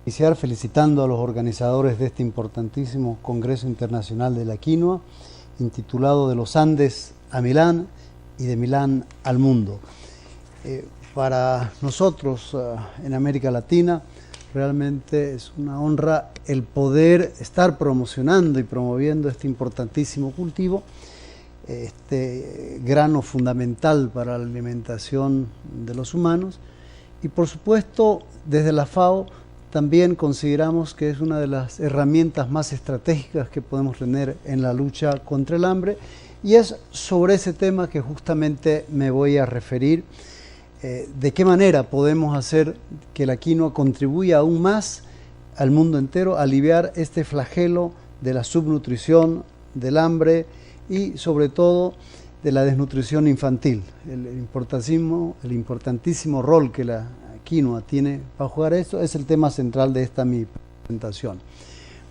Iniciar felicitando a los organizadores de este importantísimo Congreso Internacional de la Quinoa, intitulado De los Andes a Milán y de Milán al Mundo. Para nosotros en América Latina realmente es una honra el poder estar promocionando y promoviendo este importantísimo cultivo, este grano fundamental para la alimentación de los humanos, y por supuesto desde la FAO también consideramos que es una de las herramientas más estratégicas que podemos tener en la lucha contra el hambre, y es sobre ese tema que justamente me voy a referir. De qué manera podemos hacer que la quinoa contribuya aún más al mundo entero a aliviar este flagelo de la subnutrición, del hambre y sobre todo de la desnutrición infantil. El importantísimo rol que la quinoa tiene para jugar esto es el tema central de esta mi presentación.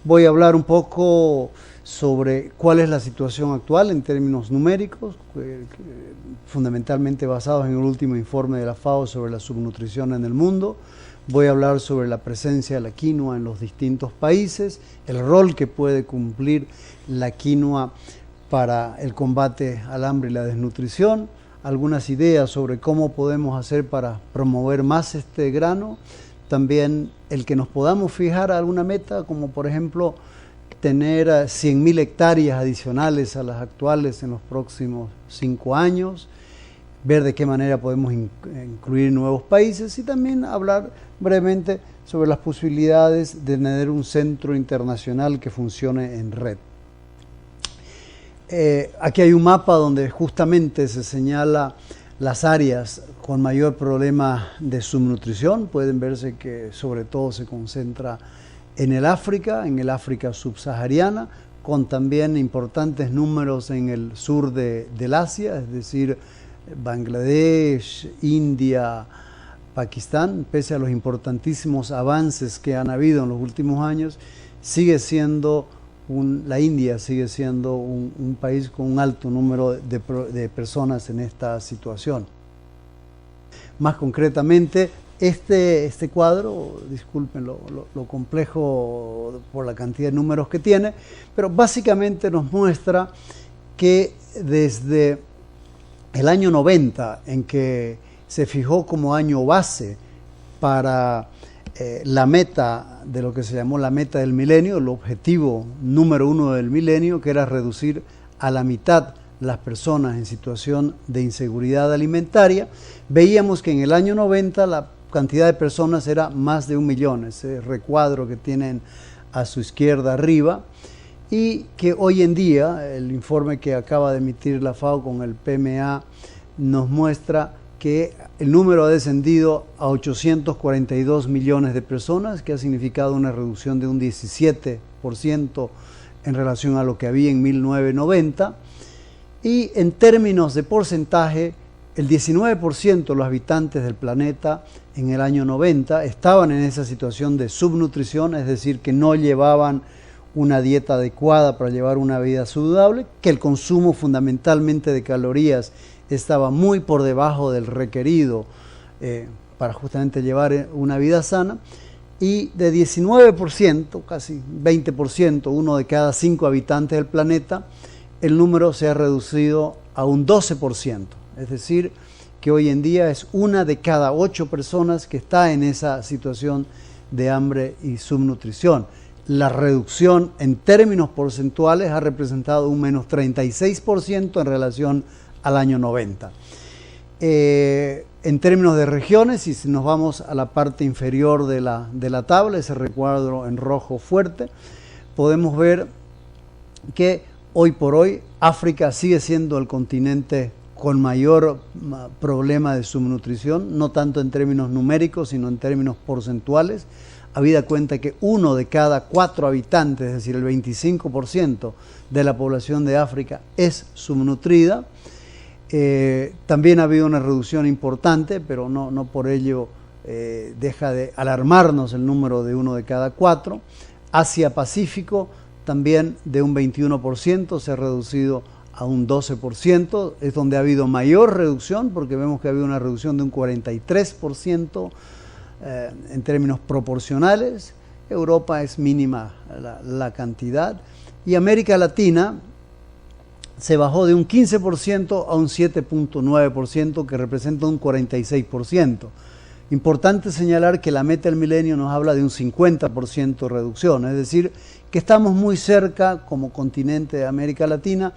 Voy a hablar un poco sobre cuál es la situación actual en términos numéricos, fundamentalmente basados en el último informe de la FAO sobre la subnutrición en el mundo. Voy a hablar sobre la presencia de la quinoa en los distintos países, el rol que puede cumplir la quinoa para el combate al hambre y la desnutrición, algunas ideas sobre cómo podemos hacer para promover más este grano, también el que nos podamos fijar alguna meta, como por ejemplo tener 100.000 hectáreas adicionales a las actuales en los próximos 5 años, ver de qué manera podemos incluir nuevos países y también hablar brevemente sobre las posibilidades de tener un centro internacional que funcione en red. Aquí hay un mapa donde justamente se señala las áreas con mayor problema de subnutrición. Pueden verse que sobre todo se concentra en el África subsahariana, con también importantes números en el sur del Asia, es decir, Bangladesh, India, Pakistán. Pese a los importantísimos avances que han habido en los últimos años, la India sigue siendo un país con un alto número de personas en esta situación. Más concretamente, este cuadro, disculpen lo complejo por la cantidad de números que tiene, pero básicamente nos muestra que desde el año 90, en que se fijó como año base para la meta de lo que se llamó la meta del milenio, el objetivo número 1 del milenio, que era reducir a la mitad las personas en situación de inseguridad alimentaria, veíamos que en el año 90 la cantidad de personas era más de 1 millón, ese recuadro que tienen a su izquierda arriba, y que hoy en día el informe que acaba de emitir la FAO con el PMA nos muestra que el número ha descendido a 842 millones de personas, que ha significado una reducción de un 17% en relación a lo que había en 1990. Y en términos de porcentaje, el 19% de los habitantes del planeta en el año 90 estaban en esa situación de subnutrición, es decir, que no llevaban una dieta adecuada para llevar una vida saludable, que el consumo fundamentalmente de calorías estaba muy por debajo del requerido para justamente llevar una vida sana, y de 19%, casi 20%, 1 de cada 5 habitantes del planeta, el número se ha reducido a un 12%, es decir, que hoy en día es 1 de cada 8 personas que está en esa situación de hambre y subnutrición. La reducción en términos porcentuales ha representado un menos 36% en relación al año 90. En términos de regiones, y si nos vamos a la parte inferior de la tabla, ese recuadro en rojo fuerte, podemos ver que hoy por hoy África sigue siendo el continente con mayor problema de subnutrición, no tanto en términos numéricos, sino en términos porcentuales, habida cuenta que 1 de cada 4 habitantes, es decir, el 25% de la población de África es subnutrida. También ha habido una reducción importante, pero no por ello deja de alarmarnos el número de 1 de cada 4. Asia-Pacífico también de un 21% se ha reducido a un 12%, es donde ha habido mayor reducción, porque vemos que ha habido una reducción de un 43% en términos proporcionales. Europa es mínima la cantidad, y América Latina se bajó de un 15% a un 7.9%, que representa un 46%. Importante señalar que la meta del milenio nos habla de un 50% reducción, es decir, que estamos muy cerca como continente de América Latina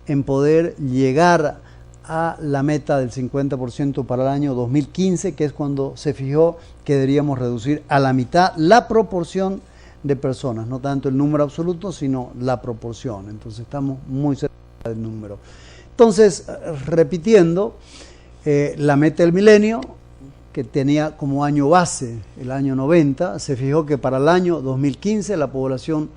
en poder llegar a la meta del 50% para el año 2015, que es cuando se fijó que deberíamos reducir a la mitad la proporción de personas, no tanto el número absoluto, sino la proporción. Entonces estamos muy cerca del número. Entonces, repitiendo, la meta del milenio, que tenía como año base el año 90, se fijó que para el año 2015 la población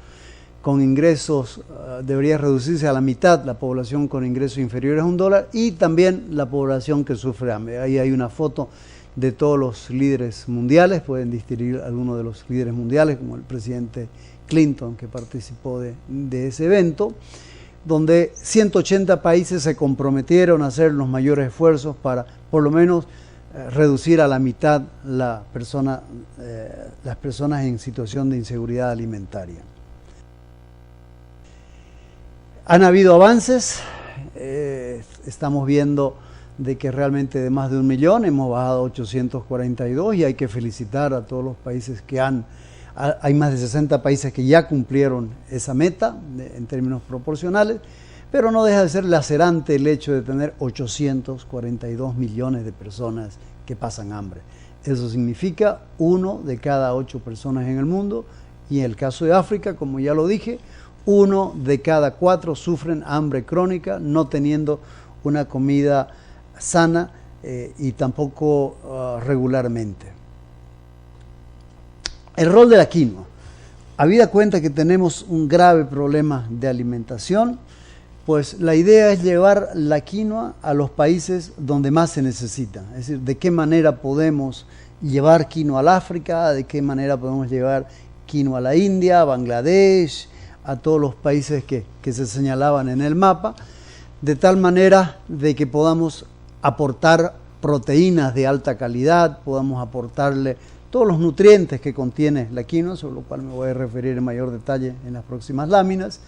con ingresos debería reducirse a la mitad, la población con ingresos inferiores a $1, y también la población que sufre hambre. Ahí hay una foto de todos los líderes mundiales, pueden distinguir algunos de los líderes mundiales, como el presidente Clinton, que participó de ese evento, donde 180 países se comprometieron a hacer los mayores esfuerzos para, por lo menos, reducir a la mitad las personas en situación de inseguridad alimentaria. Han habido avances, estamos viendo de que realmente de más de 1 millón hemos bajado a 842, y hay que felicitar a todos los países que hay más de 60 países que ya cumplieron esa meta en términos proporcionales, pero no deja de ser lacerante el hecho de tener 842 millones de personas que pasan hambre. Eso significa 1 de cada 8 personas en el mundo, y en el caso de África, como ya lo dije, 1 de cada 4 sufren hambre crónica, no teniendo una comida sana y tampoco regularmente. El rol de la quinoa. Habida cuenta que tenemos un grave problema de alimentación, pues la idea es llevar la quinoa a los países donde más se necesita. Es decir, de qué manera podemos llevar quinoa al África, de qué manera podemos llevar quinoa a la India, a Bangladesh, a todos los países que se señalaban en el mapa, de tal manera de que podamos aportar proteínas de alta calidad, podamos aportarle todos los nutrientes que contiene la quinoa, sobre lo cual me voy a referir en mayor detalle en las próximas láminas,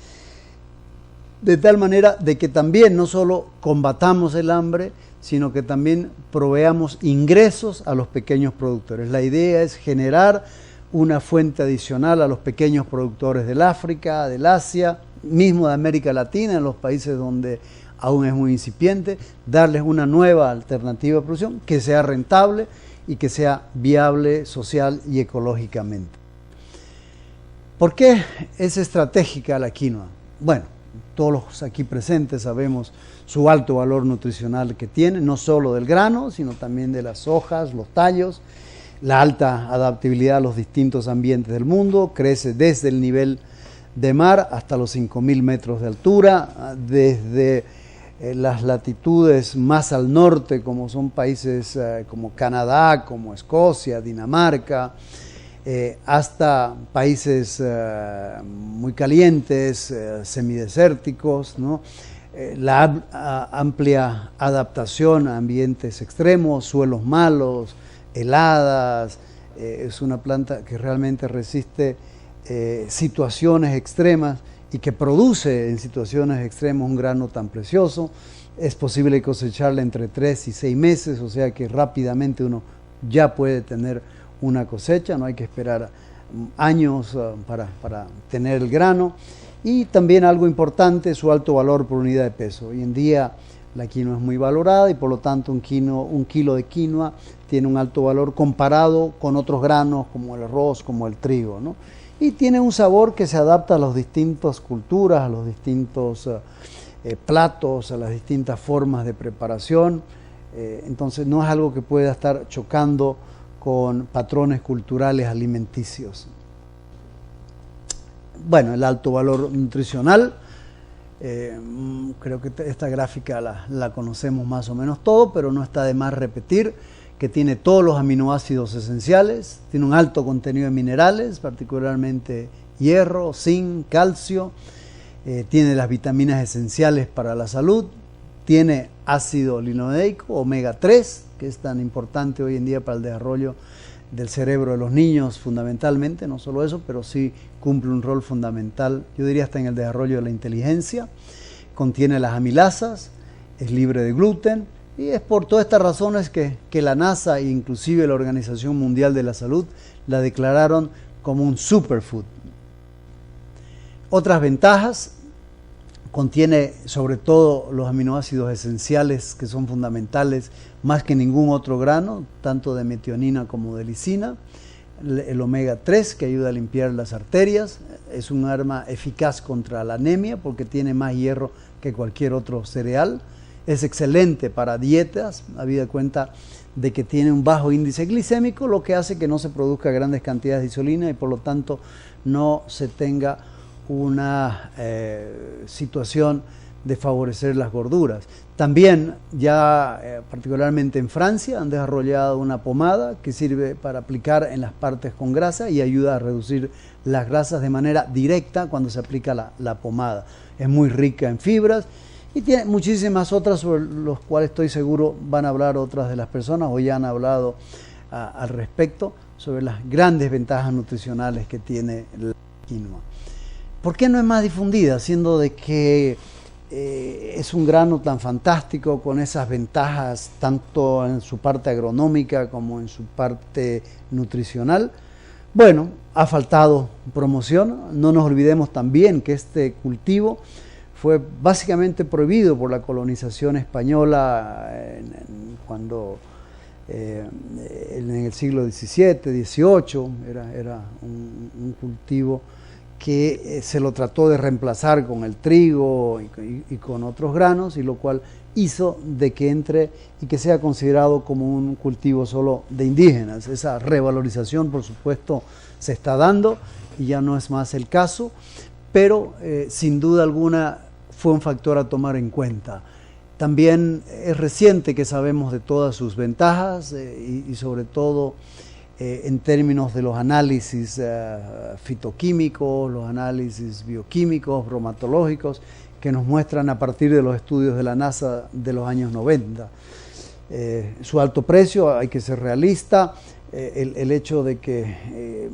de tal manera de que también no solo combatamos el hambre, sino que también proveamos ingresos a los pequeños productores. La idea es generar una fuente adicional a los pequeños productores del África, del Asia, mismo de América Latina, en los países donde aún es muy incipiente, darles una nueva alternativa de producción que sea rentable y que sea viable social y ecológicamente. ¿Por qué es estratégica la quinoa? Bueno, todos los aquí presentes sabemos su alto valor nutricional que tiene, no solo del grano, sino también de las hojas, los tallos, la alta adaptabilidad a los distintos ambientes del mundo, crece desde el nivel de mar hasta los 5.000 metros de altura, desde las latitudes más al norte, como son países como Canadá, como Escocia, Dinamarca, hasta países muy calientes, semidesérticos, ¿no? La amplia adaptación a ambientes extremos, suelos malos, heladas, es una planta que realmente resiste situaciones extremas y que produce en situaciones extremas un grano tan precioso. Es posible cosecharla entre 3 y 6 meses, o sea que rápidamente uno ya puede tener una cosecha, no hay que esperar años para tener el grano. Y también algo importante, su alto valor por unidad de peso. Hoy en día la quinoa es muy valorada y por lo tanto un kilo de quinoa tiene un alto valor comparado con otros granos como el arroz, como el trigo, ¿no? Y tiene un sabor que se adapta a las distintas culturas, a los distintos platos, a las distintas formas de preparación. Entonces no es algo que pueda estar chocando con patrones culturales alimenticios. Bueno, el alto valor nutricional, creo que esta gráfica la conocemos más o menos todo, pero no está de más repetir que tiene todos los aminoácidos esenciales, tiene un alto contenido de minerales, particularmente hierro, zinc, calcio, tiene las vitaminas esenciales para la salud, tiene ácido linoleico, omega 3, que es tan importante hoy en día para el desarrollo del cerebro de los niños fundamentalmente, no solo eso, pero sí cumple un rol fundamental, yo diría hasta en el desarrollo de la inteligencia. Contiene las amilasas, es libre de gluten, y es por todas estas razones que la NASA e inclusive la Organización Mundial de la Salud la declararon como un superfood. Otras ventajas: contiene sobre todo los aminoácidos esenciales que son fundamentales más que ningún otro grano, tanto de metionina como de lisina. El omega 3 que ayuda a limpiar las arterias, es un arma eficaz contra la anemia porque tiene más hierro que cualquier otro cereal. Es excelente para dietas, habida cuenta de que tiene un bajo índice glicémico, lo que hace que no se produzca grandes cantidades de insulina y por lo tanto no se tenga una situación de favorecer las gorduras. También ya particularmente en Francia han desarrollado una pomada que sirve para aplicar en las partes con grasa y ayuda a reducir las grasas de manera directa cuando se aplica la pomada. Es muy rica en fibras y tiene muchísimas otras sobre las cuales estoy seguro van a hablar otras de las personas o ya han hablado al respecto sobre las grandes ventajas nutricionales que tiene la quinoa. ¿Por qué no es más difundida, siendo de que es un grano tan fantástico con esas ventajas tanto en su parte agronómica como en su parte nutricional? Bueno, ha faltado promoción. No nos olvidemos también que este cultivo fue básicamente prohibido por la colonización española cuando en el siglo XVII, XVIII, era un cultivo que se lo trató de reemplazar con el trigo y con otros granos, y lo cual hizo de que entre y que sea considerado como un cultivo solo de indígenas. Esa revalorización, por supuesto, se está dando y ya no es más el caso, pero sin duda alguna fue un factor a tomar en cuenta. También es reciente que sabemos de todas sus ventajas y sobre todo en términos de los análisis fitoquímicos, los análisis bioquímicos, bromatológicos, que nos muestran a partir de los estudios de la NASA de los años 90. Su alto precio, hay que ser realista, el hecho de que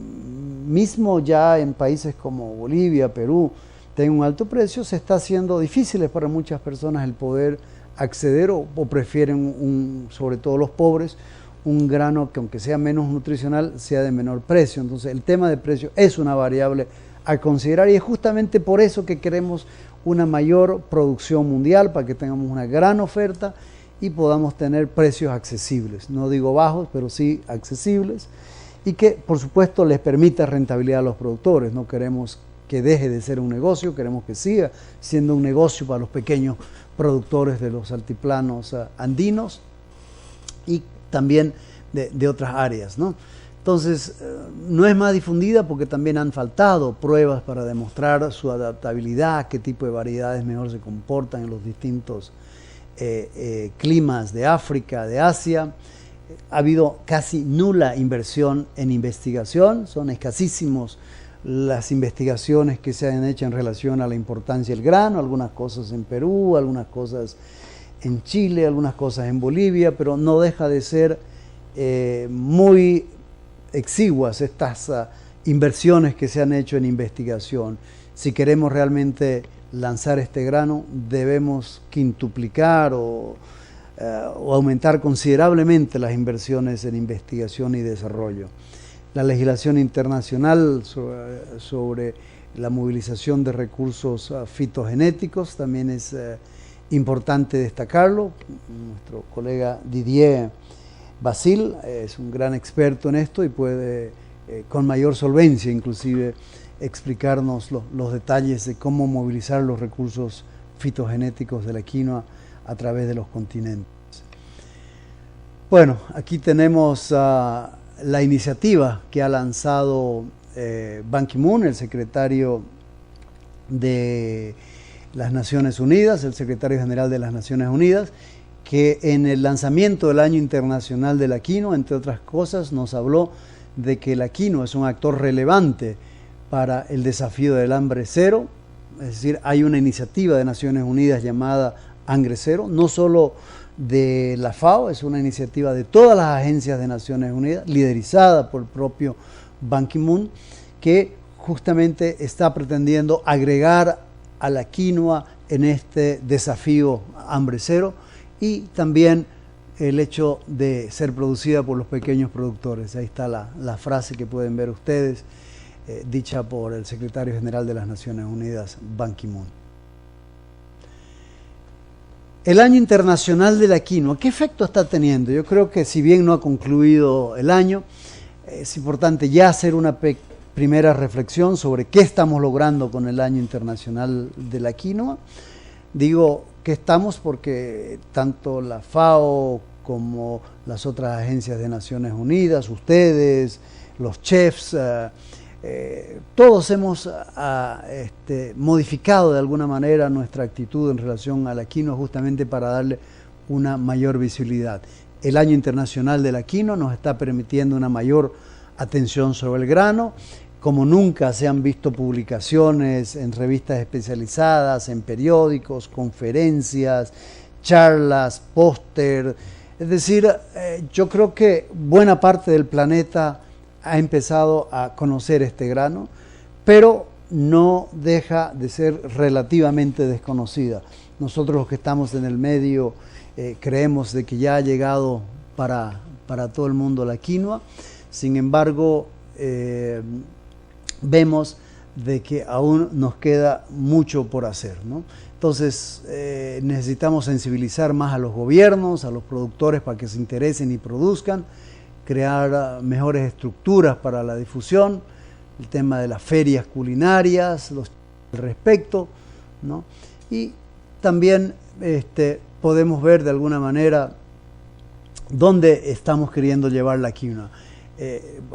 mismo ya en países como Bolivia, Perú, tenga un alto precio, se está haciendo difícil para muchas personas el poder acceder o prefieren, sobre todo los pobres, un grano que aunque sea menos nutricional, sea de menor precio. Entonces el tema de precio es una variable a considerar y es justamente por eso que queremos una mayor producción mundial, para que tengamos una gran oferta y podamos tener precios accesibles. No digo bajos, pero sí accesibles, y que por supuesto les permita rentabilidad a los productores. No queremos que deje de ser un negocio, queremos que siga siendo un negocio para los pequeños productores de los altiplanos andinos y también de otras áreas, ¿no? Entonces, no es más difundida porque también han faltado pruebas para demostrar su adaptabilidad, qué tipo de variedades mejor se comportan en los distintos climas de África, de Asia. Ha habido casi nula inversión en investigación, son escasísimos las investigaciones que se han hecho en relación a la importancia del grano, algunas cosas en Perú, algunas cosas en Chile, algunas cosas en Bolivia, pero no deja de ser muy exiguas estas inversiones que se han hecho en investigación. Si queremos realmente lanzar este grano, debemos quintuplicar o aumentar considerablemente las inversiones en investigación y desarrollo. La legislación internacional sobre la movilización de recursos fitogenéticos también es importante destacarlo. Nuestro colega Didier Basil es un gran experto en esto y puede con mayor solvencia inclusive explicarnos los detalles de cómo movilizar los recursos fitogenéticos de la quinoa a través de los continentes. Bueno, aquí tenemos la iniciativa que ha lanzado Ban Ki-moon, el secretario de las Naciones Unidas, el secretario general de las Naciones Unidas, que en el lanzamiento del Año Internacional de la Quinoa, entre otras cosas, nos habló de que la quinoa es un actor relevante para el desafío del hambre cero. Es decir, hay una iniciativa de Naciones Unidas llamada Hambre Cero, no solo de la FAO, es una iniciativa de todas las agencias de Naciones Unidas, liderizada por el propio Ban Ki-moon, que justamente está pretendiendo agregar a la quinoa en este desafío hambre cero, y también el hecho de ser producida por los pequeños productores. Ahí está la frase que pueden ver ustedes, dicha por el secretario general de las Naciones Unidas, Ban Ki-moon. El Año Internacional de la Quinoa, ¿qué efecto está teniendo? Yo creo que si bien no ha concluido el año, es importante ya hacer una primera reflexión sobre qué estamos logrando con el Año Internacional de la Quinoa. Digo que estamos porque tanto la FAO como las otras agencias de Naciones Unidas, ustedes, los chefs, todos hemos modificado de alguna manera nuestra actitud en relación a la quinoa justamente para darle una mayor visibilidad. El Año Internacional de la Quinoa nos está permitiendo una mayor atención sobre el grano. Como nunca se han visto publicaciones en revistas especializadas, en periódicos, conferencias, charlas, póster. Es decir, yo creo que buena parte del planeta ha empezado a conocer este grano, pero no deja de ser relativamente desconocida. Nosotros los que estamos en el medio creemos de que ya ha llegado para todo el mundo la quinoa. Sin embargo, vemos de que aún nos queda mucho por hacer, ¿no? Entonces necesitamos sensibilizar más a los gobiernos, a los productores para que se interesen y produzcan, crear mejores estructuras para la difusión, el tema de las ferias culinarias, al respecto, ¿no? Y también podemos ver de alguna manera dónde estamos queriendo llevar la quinoa.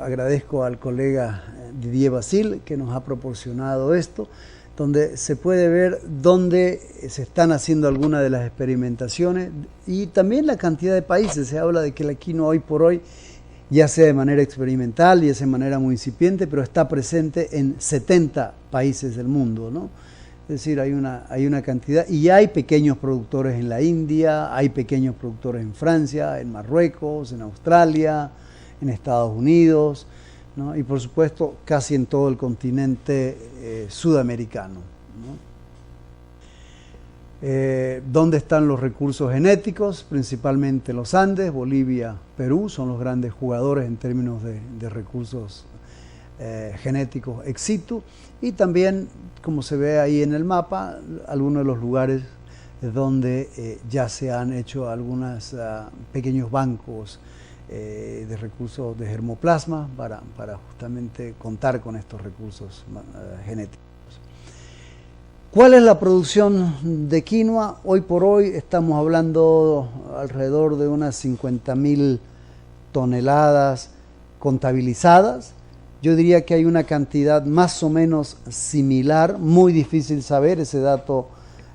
Agradezco al colega Didier Basile que nos ha proporcionado esto, donde se puede ver dónde se están haciendo algunas de las experimentaciones y también la cantidad de países. Se habla de que la quinoa hoy por hoy, ya sea de manera experimental, ya sea de manera muy incipiente, pero está presente en 70 países del mundo, ¿no? Es decir, hay una cantidad, y hay pequeños productores en la India, hay pequeños productores en Francia, en Marruecos, en Australia, en Estados Unidos, ¿no? Y por supuesto casi en todo el continente sudamericano, ¿no? ¿Dónde están los recursos genéticos? Principalmente los Andes, Bolivia, Perú, son los grandes jugadores en términos de recursos genéticos ex situ, y también, como se ve ahí en el mapa, algunos de los lugares donde ya se han hecho algunos pequeños bancos de recursos de germoplasma para justamente contar con estos recursos genéticos. ¿Cuál es la producción de quinoa? Hoy por hoy estamos hablando alrededor de unas 50.000 toneladas contabilizadas. Yo diría que hay una cantidad más o menos similar, muy difícil saber, ese dato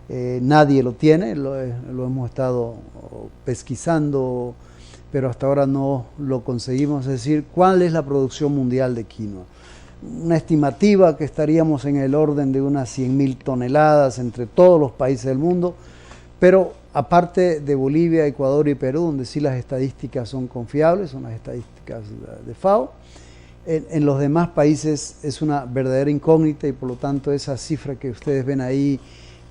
nadie lo tiene, lo hemos estado pesquisando, pero hasta ahora no lo conseguimos. Es decir, ¿cuál es la producción mundial de quinoa? Una estimativa que estaríamos en el orden de unas 100.000 toneladas entre todos los países del mundo, pero aparte de Bolivia, Ecuador y Perú, donde sí las estadísticas son confiables, son las estadísticas de FAO, en los demás países es una verdadera incógnita, y por lo tanto esa cifra que ustedes ven ahí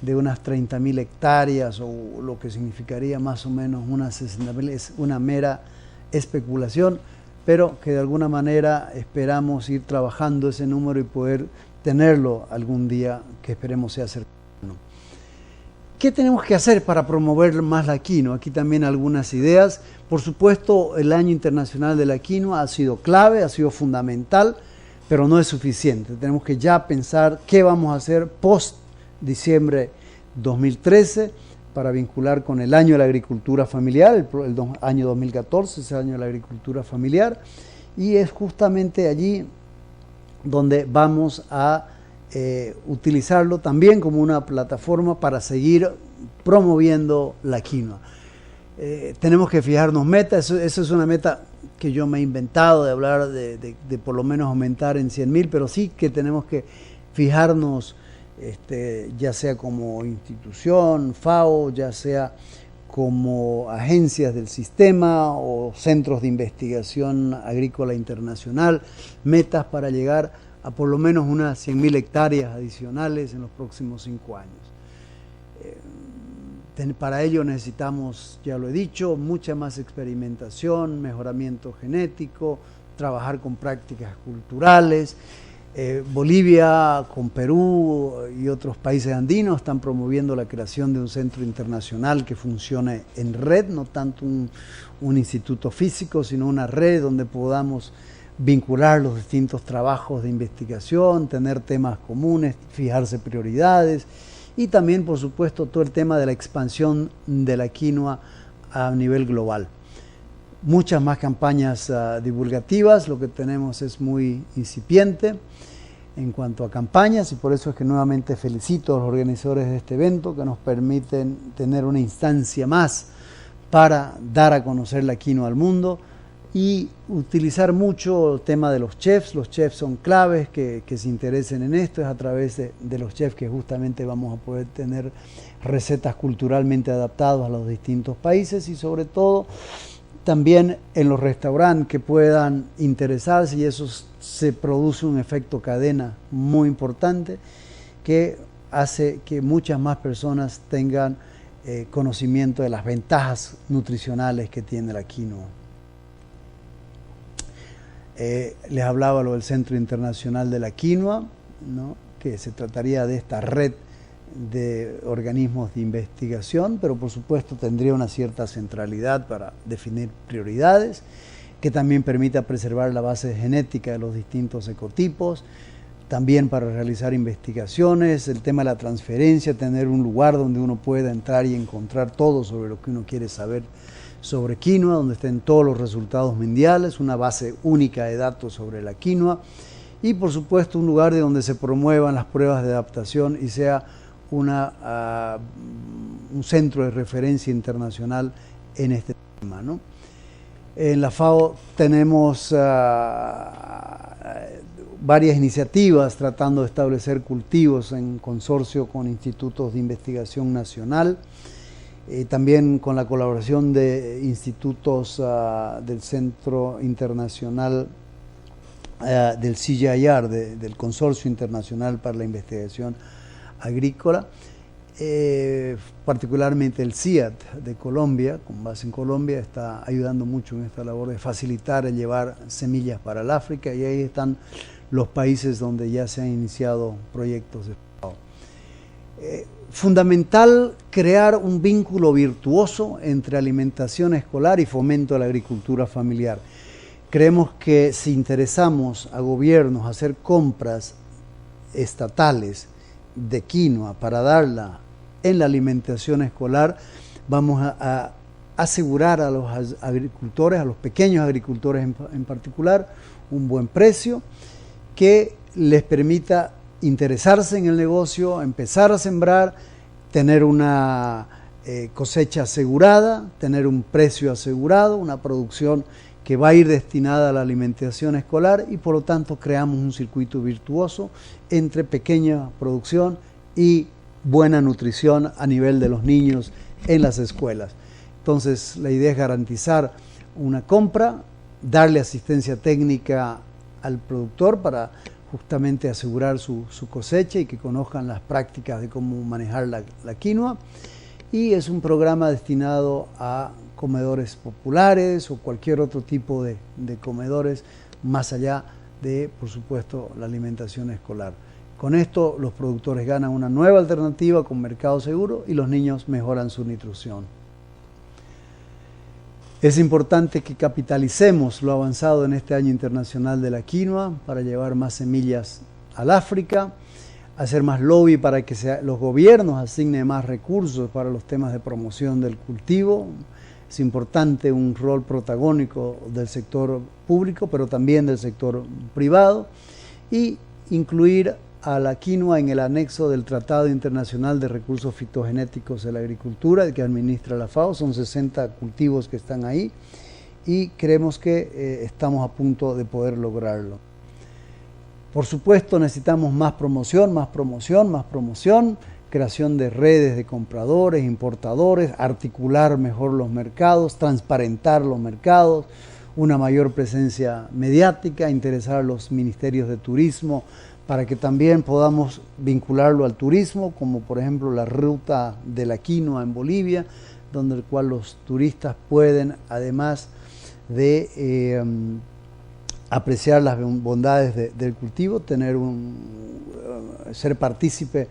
de unas 30.000 hectáreas, o lo que significaría más o menos unas 60.000, es una mera especulación, pero que de alguna manera esperamos ir trabajando ese número y poder tenerlo algún día, que esperemos sea cercano. ¿Qué tenemos que hacer para promover más la quinoa? Aquí también algunas ideas. Por supuesto, el Año Internacional de la Quinoa ha sido clave, ha sido fundamental, pero no es suficiente. Tenemos que ya pensar qué vamos a hacer post diciembre 2013 para vincular con el Año de la Agricultura Familiar, el año 2014 es el Año de la Agricultura Familiar, y es justamente allí donde vamos a utilizarlo también como una plataforma para seguir promoviendo la quinoa. Tenemos que fijarnos metas, eso es una meta que yo me he inventado, de hablar de por lo menos aumentar en 100.000, pero sí que tenemos que fijarnos, ya sea como institución, FAO, ya sea como agencias del sistema o centros de investigación agrícola internacional, metas para llegar a por lo menos unas 100.000 hectáreas adicionales en los próximos 5 años. Para ello necesitamos, ya lo he dicho, mucha más experimentación, mejoramiento genético, trabajar con prácticas culturales. Bolivia con Perú y otros países andinos están promoviendo la creación de un centro internacional que funcione en red, no tanto un instituto físico, sino una red donde podamos vincular los distintos trabajos de investigación, tener temas comunes, fijarse prioridades y también, por supuesto, todo el tema de la expansión de la quinoa a nivel global. Muchas más campañas divulgativas, lo que tenemos es muy incipiente en cuanto a campañas y por eso es que nuevamente felicito a los organizadores de este evento que nos permiten tener una instancia más para dar a conocer la quinoa al mundo y utilizar mucho el tema de los chefs. Los chefs son claves que se interesen en esto, es a través de los chefs que justamente vamos a poder tener recetas culturalmente adaptadas a los distintos países y sobre todo también en los restaurantes que puedan interesarse y eso se produce un efecto cadena muy importante que hace que muchas más personas tengan conocimiento de las ventajas nutricionales que tiene la quinoa. Les hablaba lo del Centro Internacional de la Quinoa, ¿no? Que se trataría de esta red de organismos de investigación, pero por supuesto tendría una cierta centralidad para definir prioridades, que también permita preservar la base genética de los distintos ecotipos, también para realizar investigaciones, el tema de la transferencia, tener un lugar donde uno pueda entrar y encontrar todo sobre lo que uno quiere saber sobre quinoa, donde estén todos los resultados mundiales, una base única de datos sobre la quinoa y por supuesto un lugar de donde se promuevan las pruebas de adaptación y sea un centro de referencia internacional en este tema, ¿no? En la FAO tenemos varias iniciativas tratando de establecer cultivos en consorcio con institutos de investigación nacional, también con la colaboración de institutos del Centro Internacional del CGIAR, del Consorcio Internacional para la Investigación Agrícola, particularmente el CIAT de Colombia, con base en Colombia, está ayudando mucho en esta labor de facilitar el llevar semillas para el África y ahí están los países donde ya se han iniciado proyectos de FAO. Fundamental crear un vínculo virtuoso entre alimentación escolar y fomento de la agricultura familiar. Creemos que si interesamos a gobiernos a hacer compras estatales de quinoa para darla en la alimentación escolar, vamos a asegurar a los agricultores, a los pequeños agricultores en particular, un buen precio que les permita interesarse en el negocio, empezar a sembrar, tener una cosecha asegurada, tener un precio asegurado, una producción que va a ir destinada a la alimentación escolar y por lo tanto creamos un circuito virtuoso entre pequeña producción y buena nutrición a nivel de los niños en las escuelas. Entonces la idea es garantizar una compra, darle asistencia técnica al productor para justamente asegurar su cosecha y que conozcan las prácticas de cómo manejar la quinoa y es un programa destinado a comedores populares o cualquier otro tipo de comedores más allá de, por supuesto, la alimentación escolar. Con esto los productores ganan una nueva alternativa con mercado seguro y los niños mejoran su nutrición. Es importante que capitalicemos lo avanzado en este Año Internacional de la Quinoa para llevar más semillas al África, hacer más lobby para que los gobiernos asignen más recursos para los temas de promoción del cultivo. Es importante un rol protagónico del sector público, pero también del sector privado, y incluir a la quinoa en el anexo del Tratado Internacional de Recursos Fitogenéticos de la Agricultura que administra la FAO. Son 60 cultivos que están ahí y creemos que estamos a punto de poder lograrlo. Por supuesto necesitamos más promoción, más promoción, más promoción. creación de redes de compradores, importadores, articular mejor los mercados, transparentar los mercados, una mayor presencia mediática, interesar a los ministerios de turismo para que también podamos vincularlo al turismo, como por ejemplo la ruta de la quinoa en Bolivia, donde el cual los turistas pueden, además de apreciar las bondades del cultivo, ser partícipe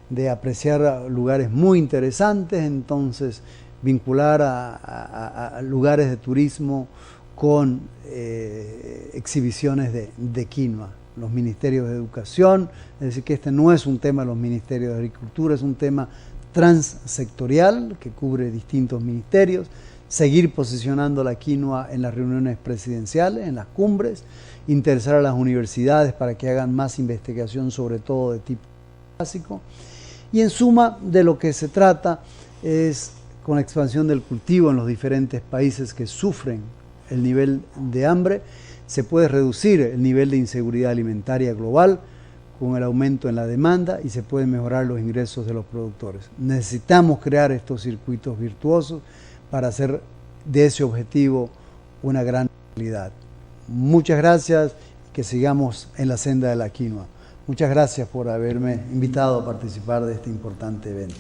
de apreciar lugares muy interesantes, entonces vincular a lugares de turismo con exhibiciones de quinoa. Los ministerios de educación, es decir, que este no es un tema de los ministerios de agricultura, es un tema transsectorial que cubre distintos ministerios, seguir posicionando la quinoa en las reuniones presidenciales, en las cumbres, interesar a las universidades para que hagan más investigación, sobre todo de tipo básico. Y en suma, de lo que se trata es, con la expansión del cultivo en los diferentes países que sufren el nivel de hambre, se puede reducir el nivel de inseguridad alimentaria global con el aumento en la demanda y se pueden mejorar los ingresos de los productores. Necesitamos crear estos circuitos virtuosos para hacer de ese objetivo una gran realidad. Muchas gracias, que sigamos en la senda de la quinoa. Muchas gracias por haberme invitado a participar de este importante evento.